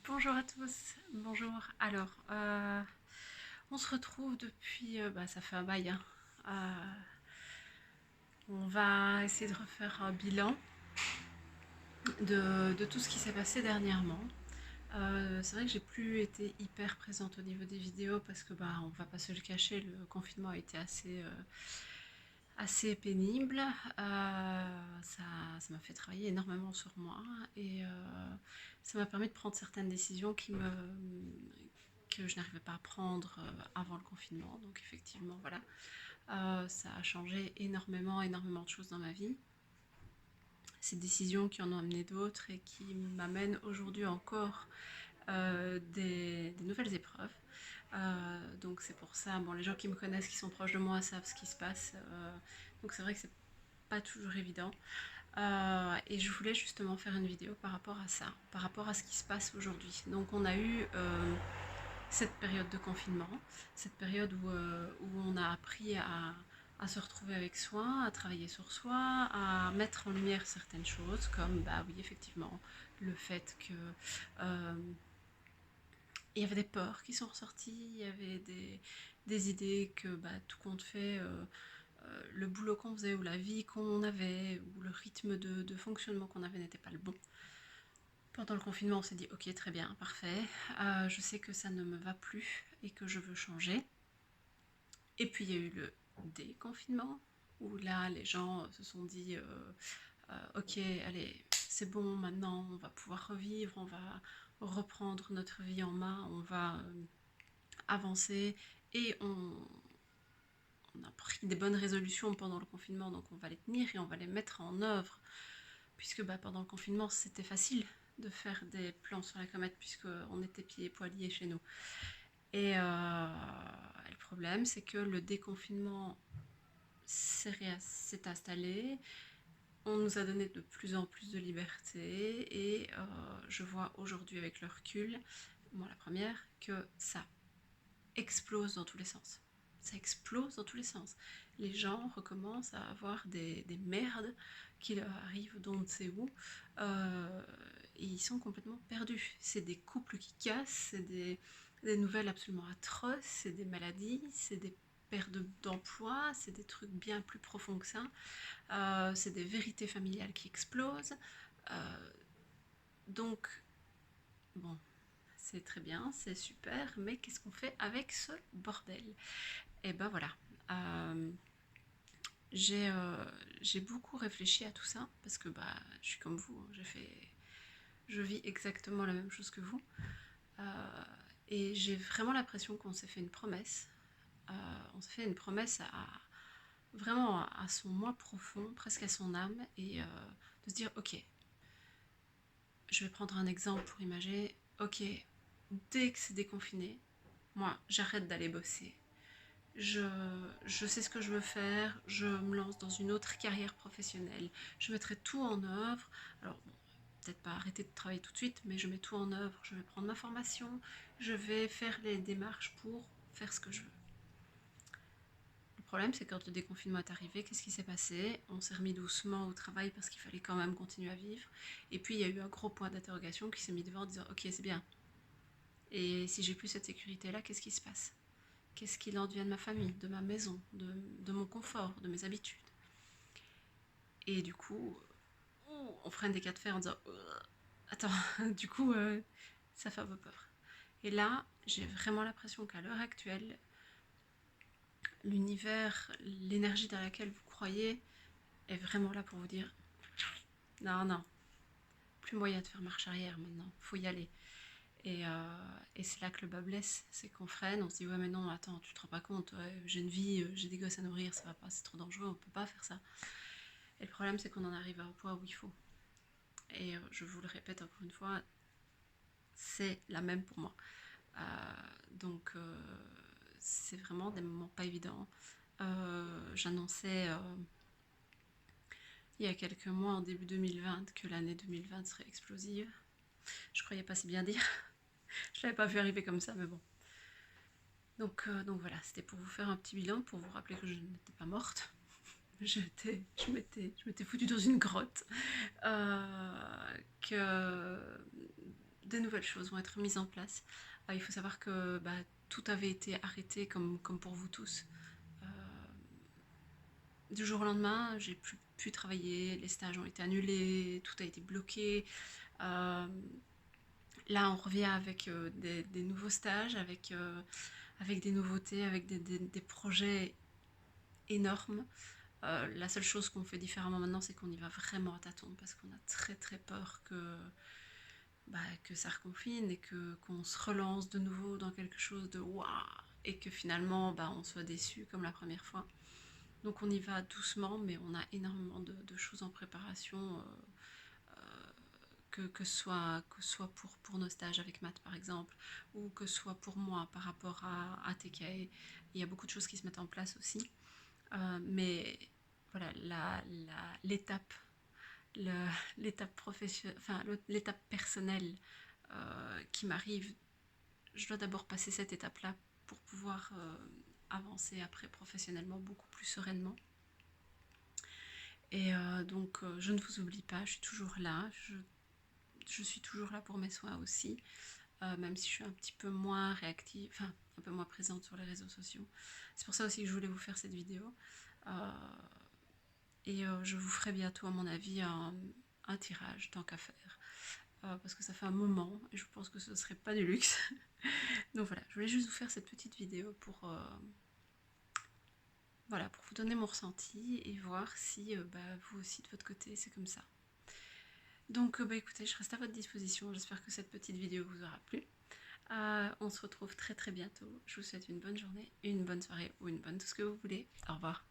Bonjour à tous, bonjour. Alors, on se retrouve depuis, ça fait un bail, hein. Euh, on va essayer de refaire un bilan de tout ce qui s'est passé dernièrement. C'est vrai que j'ai plus été hyper présente au niveau des vidéos parce que on va pas se le cacher, le confinement a été assez pénible. Ça m'a fait travailler énormément sur moi et ça m'a permis de prendre certaines décisions que je n'arrivais pas à prendre avant le confinement. Donc effectivement, voilà, ça a changé énormément de choses dans ma vie. Ces décisions qui en ont amené d'autres et qui m'amènent aujourd'hui encore des nouvelles épreuves. Donc c'est pour ça, bon, les gens qui me connaissent, qui sont proches de moi, savent ce qui se passe. Donc c'est vrai que c'est pas toujours évident. Et je voulais justement faire une vidéo par rapport à ça, par rapport à ce qui se passe aujourd'hui. Donc on a eu cette période de confinement, cette période où on a appris à se retrouver avec soi, à travailler sur soi, à mettre en lumière certaines choses, comme bah oui effectivement le fait que il y avait des peurs qui sont ressorties, il y avait des idées que tout compte fait, le boulot qu'on faisait ou la vie qu'on avait ou le rythme de fonctionnement qu'on avait n'était pas le bon. Pendant le confinement, on s'est dit ok, très bien, parfait. Je sais que ça ne me va plus et que je veux changer. Et puis il y a eu le déconfinement où là, les gens se sont dit ok, allez, c'est bon, maintenant on va pouvoir revivre, on va reprendre notre vie en main, on va avancer et on a pris des bonnes résolutions pendant le confinement, donc on va les tenir et on va les mettre en œuvre, puisque pendant le confinement, c'était facile de faire des plans sur la comète, puisqu'on était pieds et poings liés chez nous. Et le problème, c'est que le déconfinement s'est installé, on nous a donné de plus en plus de liberté, et je vois aujourd'hui avec le recul, moi la première, que ça explose dans tous les sens. Ça explose dans tous les sens. Les gens recommencent à avoir des merdes qui leur arrivent d'on ne sait où, et ils sont complètement perdus. C'est des couples qui cassent, c'est des nouvelles absolument atroces, c'est des maladies, c'est des pertes d'emploi, c'est des trucs bien plus profonds que ça, c'est des vérités familiales qui explosent. Euh, donc, bon, c'est très bien, c'est super, mais qu'est-ce qu'on fait avec ce bordel? Et ben voilà. Euh, j'ai j'ai beaucoup réfléchi à tout ça parce que je suis comme vous, je vis exactement la même chose que vous. Euh, et j'ai vraiment l'impression qu'on s'est fait une promesse. On s'est fait une promesse vraiment à son moi profond, presque à son âme, et de se dire ok, je vais prendre un exemple pour imager. Ok, dès que c'est déconfiné, moi j'arrête d'aller bosser, je, je sais ce que je veux faire, je me lance dans une autre carrière professionnelle, je mettrai tout en œuvre. Alors, bon, peut-être pas arrêter de travailler tout de suite, mais je mets tout en œuvre, je vais prendre ma formation, je vais faire les démarches pour faire ce que je veux. Le problème, c'est que quand le déconfinement est arrivé, qu'est-ce qui s'est passé? On s'est remis doucement au travail parce qu'il fallait quand même continuer à vivre. Et puis, il y a eu un gros point d'interrogation qui s'est mis devant en disant ok, c'est bien. Et si j'ai plus cette sécurité-là, qu'est-ce qui se passe? Qu'est-ce qu'il en devient de ma famille, de ma maison, de mon confort, de mes habitudes? Et du coup, on freine des cas de fer en disant attends, du coup, ça fait un peu peur. Et là, j'ai vraiment l'impression qu'à l'heure actuelle, l'univers, l'énergie dans laquelle vous croyez est vraiment là pour vous dire non, non, plus moyen de faire marche arrière maintenant, faut y aller. Et c'est là que le bas blesse, c'est qu'on freine, on se dit ouais mais non, attends, tu te rends pas compte, ouais, j'ai une vie, j'ai des gosses à nourrir, ça va pas, c'est trop dangereux, on peut pas faire ça. Et le problème c'est qu'on en arrive à un point où il faut. Et je vous le répète encore une fois, c'est la même pour moi. Donc c'est vraiment des moments pas évidents. J'annonçais il y a quelques mois, en début 2020, que l'année 2020 serait explosive. Je croyais pas si bien dire. Je l'avais pas vu arriver comme ça, mais bon. Donc voilà, c'était pour vous faire un petit bilan, pour vous rappeler que je n'étais pas morte. Je m'étais foutue dans une grotte. Que des nouvelles choses vont être mises en place. Il faut savoir que tout avait été arrêté comme pour vous tous. Euh, du jour au lendemain, j'ai plus pu travailler, les stages ont été annulés, tout a été bloqué. Euh, Là, on revient avec des nouveaux stages, avec des nouveautés, avec des projets énormes. La seule chose qu'on fait différemment maintenant, c'est qu'on y va vraiment à tâtons parce qu'on a très très peur que ça reconfine et qu'on se relance de nouveau dans quelque chose de waouh et que finalement on soit déçu comme la première fois. Donc on y va doucement, mais on a énormément de choses en préparation, que ce soit pour nos stages avec Matt par exemple, ou que ce soit pour moi par rapport à TK. Il y a beaucoup de choses qui se mettent en place aussi. Mais voilà, l'étape l'étape professionnelle, enfin l'étape personnelle qui m'arrive, je dois d'abord passer cette étape-là pour pouvoir avancer après professionnellement beaucoup plus sereinement. Et donc je ne vous oublie pas, je suis toujours là, je suis toujours là pour mes soins aussi, même si je suis un petit peu moins réactive, enfin un peu moins présente sur les réseaux sociaux. C'est pour ça aussi que je voulais vous faire cette vidéo. Euh, et je vous ferai bientôt, à mon avis, un tirage, tant qu'à faire. Parce que ça fait un moment et je pense que ce serait pas du luxe. Donc voilà, je voulais juste vous faire cette petite vidéo voilà, pour vous donner mon ressenti et voir si vous aussi de votre côté c'est comme ça. Donc écoutez, je reste à votre disposition, j'espère que cette petite vidéo vous aura plu. On se retrouve très très bientôt, je vous souhaite une bonne journée, une bonne soirée ou une bonne tout ce que vous voulez. Au revoir.